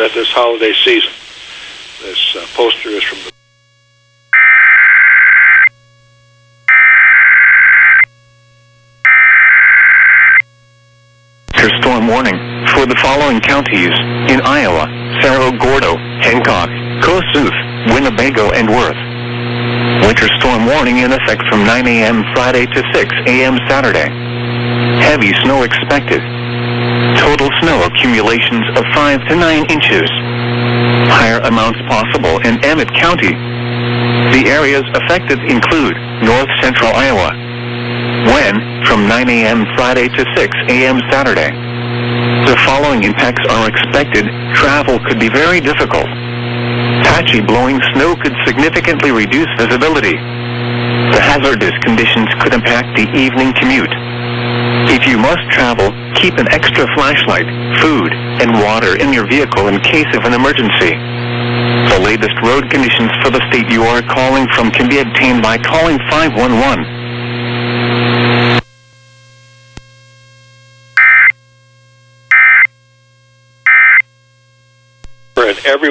at this holiday season. This poster is from the storm warning for the following counties in Iowa: Cerro Gordo, Hancock, Kossuth, Winnebago, and Worth. Winter storm warning in effect from 9 a.m. Friday to 6 a.m. Saturday. Heavy snow expected. Total snow accumulations of 5 to 9 inches. Higher amounts possible in Emmett County. The areas affected include north central Iowa. When? From 9 a.m. Friday to 6 a.m. Saturday. The following impacts are expected. Travel could be very difficult. Patchy blowing snow could significantly reduce visibility. The hazardous conditions could impact the evening commute. If you must travel, keep an extra flashlight, food, and water in your vehicle in case of an emergency. The latest road conditions for the state you are calling from can be obtained by calling 511. everyone